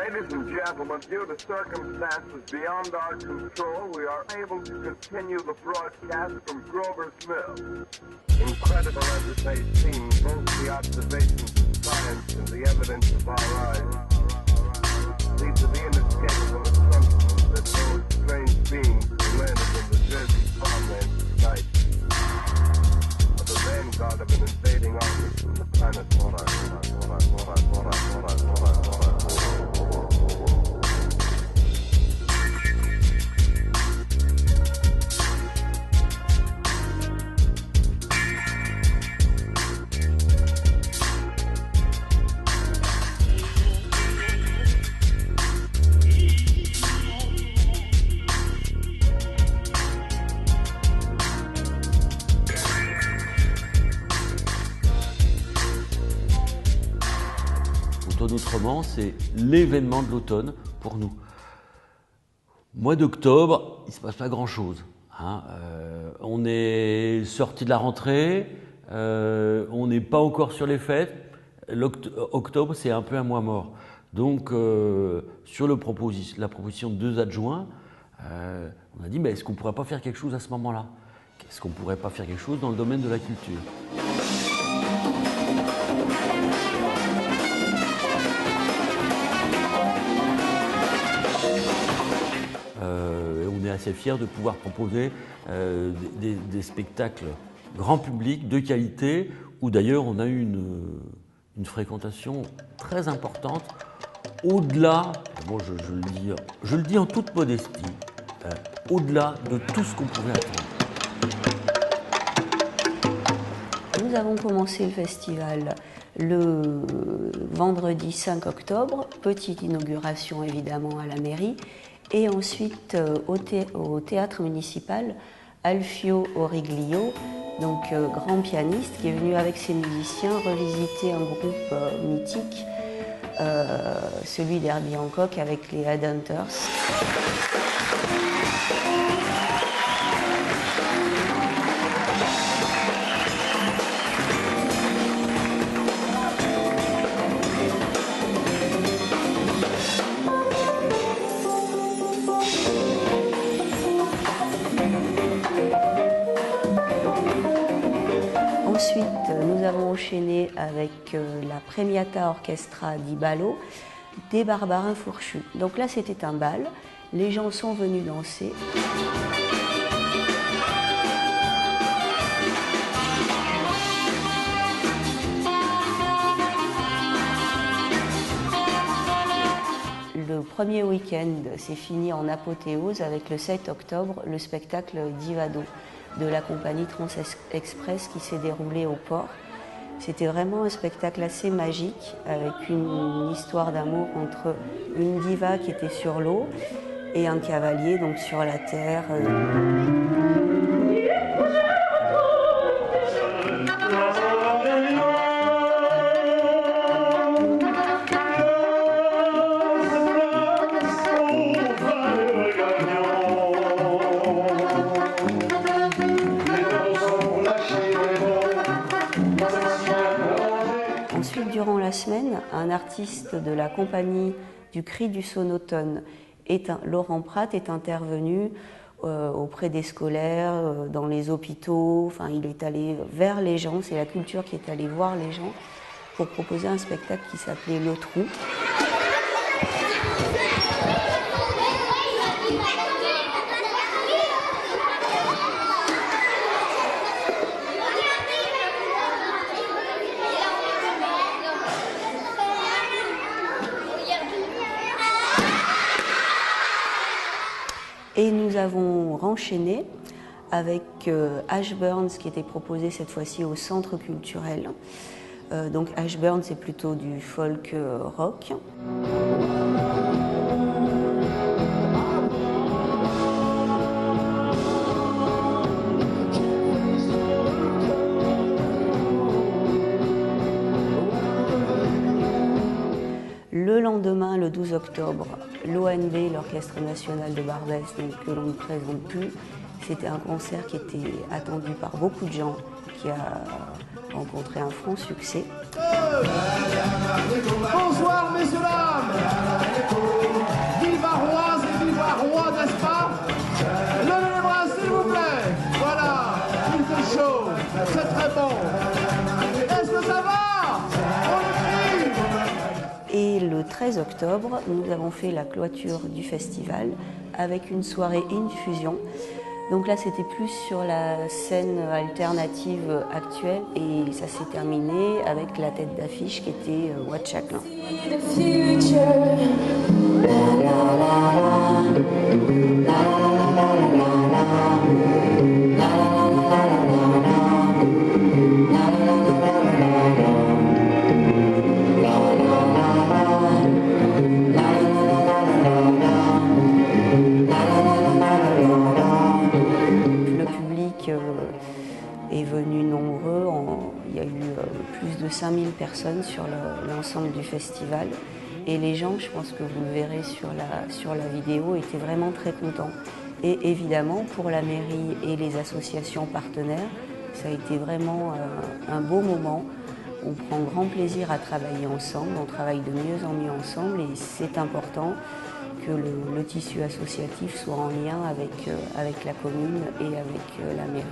Ladies and gentlemen, due to circumstances beyond our control, we are able to continue the broadcast from Grover's Mill. Incredible as it may seem, both the observations of science and the evidence of our eyes lead to the inescapable assumption that those strange beings who landed in the Jersey farmlands tonight are the vanguard of an invading army from the planet Mora. Autrement, c'est l'événement de l'automne pour nous. Mois d'octobre, il ne se passe pas grand-chose. On est sorti de la rentrée, on n'est pas encore sur les fêtes. Octobre, c'est un peu un mois mort. Donc, sur la proposition de 2 adjoints, on a dit, mais est-ce qu'on ne pourrait pas faire quelque chose à ce moment-là? Est-ce qu'on ne pourrait pas faire quelque chose dans le domaine de la culture? On est assez fiers de pouvoir proposer des spectacles grand public, de qualité, où d'ailleurs on a eu une fréquentation très importante, au-delà, bon, je le dis en toute modestie, au-delà de tout ce qu'on pouvait attendre. Nous avons commencé le festival le vendredi 5 octobre, petite inauguration évidemment à la mairie, et ensuite au théâtre municipal, Alfio Origlio, donc grand pianiste, qui est venu avec ses musiciens revisiter un groupe mythique, celui d'Herbie Hancock avec les Headhunters. Ensuite, nous avons enchaîné avec la Premiata Orchestra di Ballo des Barbarins Fourchus. Donc là, c'était un bal. Les gens sont venus danser. Le premier week-end s'est fini en apothéose avec le 7 octobre, le spectacle Divado de la compagnie Trans-Express qui s'est déroulé au port. C'était vraiment un spectacle assez magique avec une histoire d'amour entre une diva qui était sur l'eau et un cavalier donc sur la terre. Ensuite, durant la semaine, un artiste de la compagnie du Cri du Sonotone, Laurent Pratt, est intervenu auprès des scolaires, dans les hôpitaux. Enfin, il est allé vers les gens, c'est la culture qui est allée voir les gens pour proposer un spectacle qui s'appelait Le Trou. Et nous avons renchaîné avec Ash Burns qui était proposé cette fois-ci au Centre culturel. Donc Ash Burns, c'est plutôt du folk rock. Le lendemain, le 12 octobre, l'ONB, l'Orchestre National de Barbès, donc, que l'on ne présente plus, c'était un concert qui était attendu par beaucoup de gens, qui a rencontré un franc succès. Bonsoir messieurs dames. Viva Roise et viva Roi, n'est-ce pas? Levez les bras s'il vous plaît. Voilà, il fait chaud, c'est très bon. Est-ce que ça va? On le crie. Et le 13 octobre, nous avons fait la clôture du festival avec une soirée Infusion. Donc là, c'était plus sur la scène alternative actuelle et ça s'est terminé avec la tête d'affiche qui était Watch Chacun. Est venu nombreux, il y a eu plus de 5000 personnes sur l'ensemble du festival et les gens, je pense que vous le verrez sur la vidéo, étaient vraiment très contents. Et évidemment pour la mairie et les associations partenaires, ça a été vraiment un beau moment. On prend grand plaisir à travailler ensemble, on travaille de mieux en mieux ensemble et c'est important que le tissu associatif soit en lien avec la commune et avec la mairie.